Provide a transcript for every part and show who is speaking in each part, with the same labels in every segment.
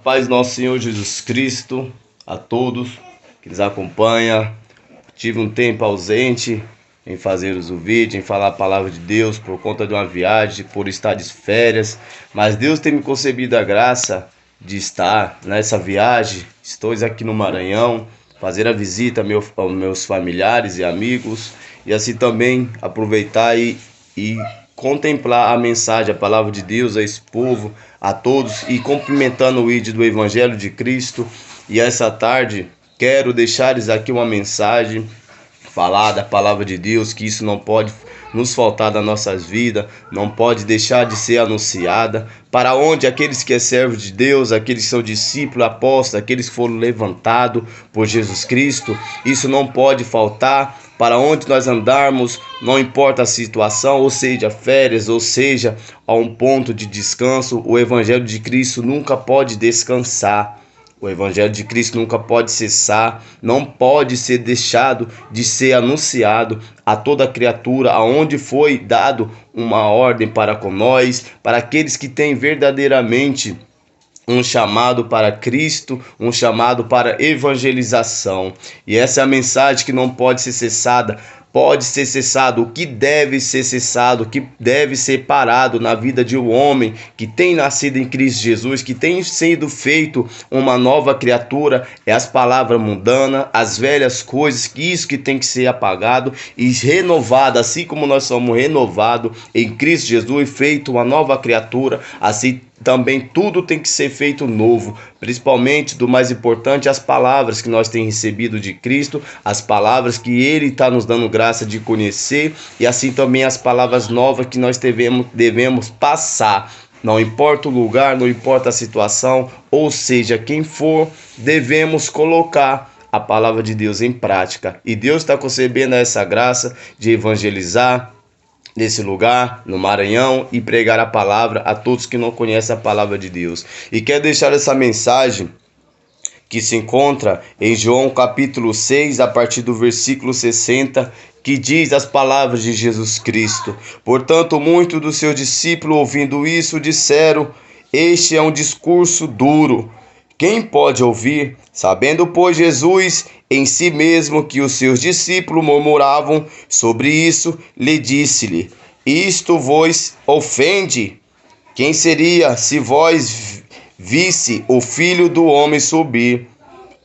Speaker 1: Paz nosso Senhor Jesus Cristo a todos que nos acompanham. Tive um tempo ausente em fazer o vídeo, em falar a palavra de Deus por conta de uma viagem, por estar de férias, mas Deus tem me concedido a graça de estar nessa viagem. Estou aqui no Maranhão, fazer a visita aos meus familiares e amigos, e assim também aproveitar e contemplar a mensagem, a palavra de Deus a esse povo, a todos, e cumprimentando o ID do Evangelho de Cristo. E essa tarde quero deixar-lhes aqui uma mensagem, falar da palavra de Deus, que isso não pode nos faltar das nossas vidas, não pode deixar de ser anunciada, para onde aqueles que é servo de Deus, aqueles que são discípulos, apóstolos, aqueles que foram levantados por Jesus Cristo, isso não pode faltar. Para onde nós andarmos, não importa a situação, ou seja, férias, ou seja, a um ponto de descanso, o Evangelho de Cristo nunca pode descansar. O Evangelho de Cristo nunca pode cessar, não pode ser deixado de ser anunciado a toda criatura, aonde foi dado uma ordem para com nós, para aqueles que têm verdadeiramente um chamado para Cristo, um chamado para evangelização. E essa é a mensagem que não pode ser cessada. Pode ser cessado o que deve ser cessado, o que deve ser parado na vida de um homem que tem nascido em Cristo Jesus, que tem sido feito uma nova criatura, é as palavras mundanas, as velhas coisas, que isso que tem que ser apagado e renovado, assim como nós somos renovados em Cristo Jesus, feito uma nova criatura, assim também tudo tem que ser feito novo, principalmente do mais importante, as palavras que nós temos recebido de Cristo, as palavras que Ele está nos dando graça de conhecer, e assim também as palavras novas que nós devemos passar. Não importa o lugar, não importa a situação, ou seja, quem for, devemos colocar a palavra de Deus em prática. E Deus está concebendo essa graça de evangelizar nesse lugar, no Maranhão, e pregar a palavra a todos que não conhecem a palavra de Deus. E quero deixar essa mensagem que se encontra em João capítulo 6, a partir do versículo 60, que diz as palavras de Jesus Cristo. Portanto, muitos dos seus discípulos, ouvindo isso, disseram: este é um discurso duro. Quem pode ouvir? Sabendo, pois, Jesus em si mesmo que os seus discípulos murmuravam sobre isso, lhe disse-lhe: isto vos ofende? Quem seria se vós visse o Filho do Homem subir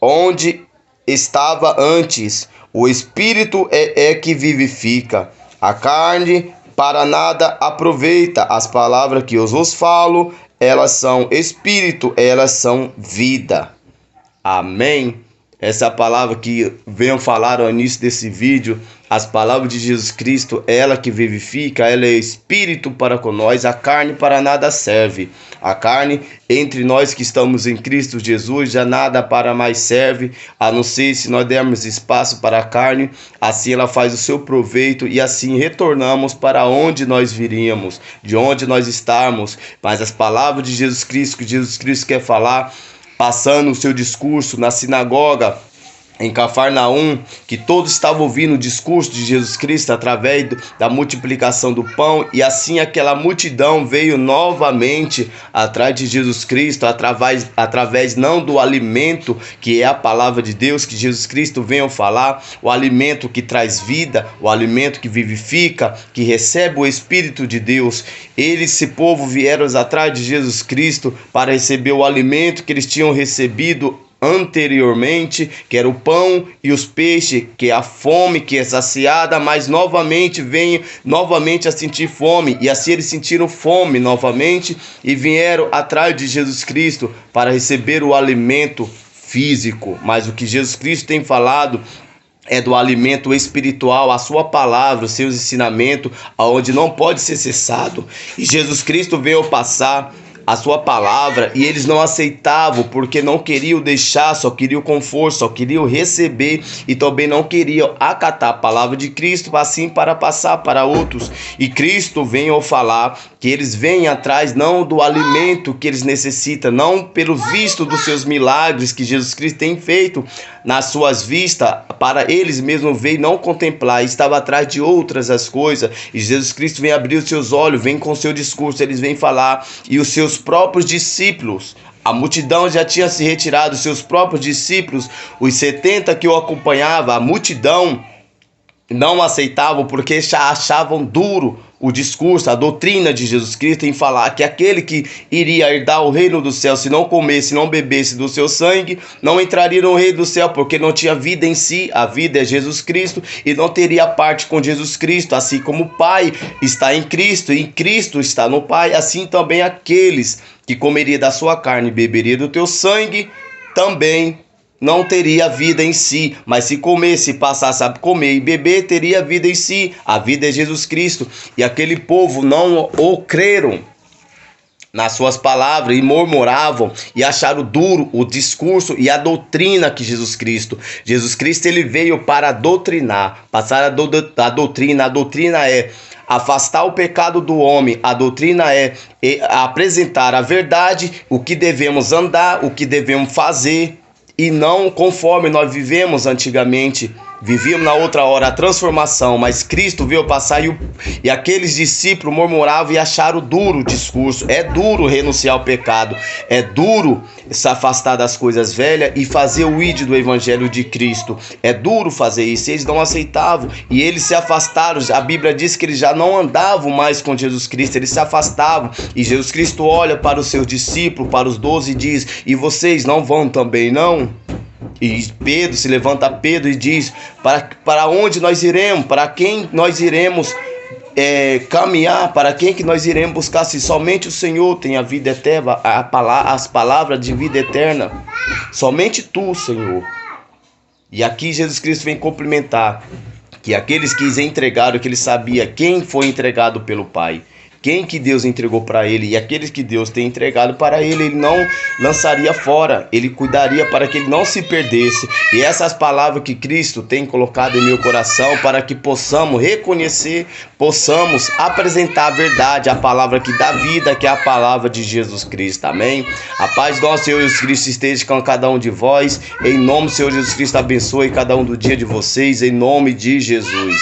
Speaker 1: onde estava antes? O Espírito é que vivifica, a carne para nada aproveita. As palavras que eu vos falo, elas são espírito, elas são vida. Amém? Essa palavra que venho falar ao início desse vídeo, as palavras de Jesus Cristo, ela que vivifica, ela é espírito para com nós, a carne para nada serve. A carne, entre nós que estamos em Cristo Jesus, já nada para mais serve, a não ser se nós dermos espaço para a carne, assim ela faz o seu proveito e assim retornamos para onde nós viríamos, de onde nós estamos. Mas as palavras de Jesus Cristo, que Jesus Cristo quer falar, passando o seu discurso na sinagoga em Cafarnaum, que todos estavam ouvindo o discurso de Jesus Cristo através da multiplicação do pão, e assim aquela multidão veio novamente atrás de Jesus Cristo, através não do alimento que é a palavra de Deus, que Jesus Cristo veio falar, o alimento que traz vida, o alimento que vivifica, que recebe o Espírito de Deus. Esse povo vieram atrás de Jesus Cristo para receber o alimento que eles tinham recebido anteriormente, que era o pão e os peixes, que é a fome que é saciada, mas novamente vem a sentir fome, e assim eles sentiram fome novamente e vieram atrás de Jesus Cristo para receber o alimento físico. Mas o que Jesus Cristo tem falado é do alimento espiritual, a sua palavra, os seus ensinamentos, aonde não pode ser cessado. E Jesus Cristo veio passar a sua palavra, e eles não aceitavam, porque não queriam deixar, só queriam conforto, só queriam receber, e também não queriam acatar a palavra de Cristo, assim para passar para outros. E Cristo veio falar que eles vêm atrás não do alimento que eles necessitam, não pelo visto dos seus milagres que Jesus Cristo tem feito nas suas vistas, para eles mesmos veio não contemplar, estava atrás de outras as coisas. E Jesus Cristo vem abrir os seus olhos, vem com o seu discurso, eles vêm falar, e os seus seus próprios discípulos. A multidão já tinha se retirado, seus próprios discípulos, os 70 que o acompanhavam, a multidão não aceitavam porque já achavam duro o discurso, a doutrina de Jesus Cristo em falar que aquele que iria herdar o reino do céu, se não comesse, não bebesse do seu sangue, não entraria no reino do céu, porque não tinha vida em si. A vida é Jesus Cristo e não teria parte com Jesus Cristo. Assim como o Pai está em Cristo e em Cristo está no Pai, assim também aqueles que comeria da sua carne e beberia do teu sangue também não teria vida em si, mas se comesse, passasse a comer e beber, teria vida em si. A vida é Jesus Cristo. E aquele povo não o creram nas suas palavras e murmuravam e acharam duro o discurso e a doutrina que Jesus Cristo ele veio para doutrinar, passar a doutrina. A doutrina é afastar o pecado do homem. A doutrina é apresentar a verdade, o que devemos andar, o que devemos fazer, e não conforme nós vivemos antigamente. Vivíamos na outra hora a transformação, mas Cristo veio passar e aqueles discípulos murmuravam e acharam duro o discurso. É duro renunciar ao pecado, é duro se afastar das coisas velhas e fazer o id do evangelho de Cristo. É duro fazer isso, eles não aceitavam e eles se afastaram. A Bíblia diz que eles já não andavam mais com Jesus Cristo, eles se afastavam. E Jesus Cristo olha para os seus discípulos, para os 12 e diz: e vocês não vão também não? E Pedro, se levanta Pedro e diz: para onde nós iremos? Para quem nós iremos caminhar? Para quem que nós iremos buscar? Se somente o Senhor tem a vida eterna, as palavras de vida eterna. Somente tu, Senhor. E aqui Jesus Cristo vem complementar que aqueles que entregaram, que ele sabia quem foi entregado pelo Pai, quem que Deus entregou para ele, e aqueles que Deus tem entregado para ele, ele não lançaria fora, ele cuidaria para que ele não se perdesse. E essas palavras que Cristo tem colocado em meu coração, para que possamos reconhecer, possamos apresentar a verdade, a palavra que dá vida, que é a palavra de Jesus Cristo. Amém? A paz do nosso Senhor Jesus Cristo esteja com cada um de vós. Em nome do Senhor Jesus Cristo, abençoe cada um do dia de vocês, em nome de Jesus.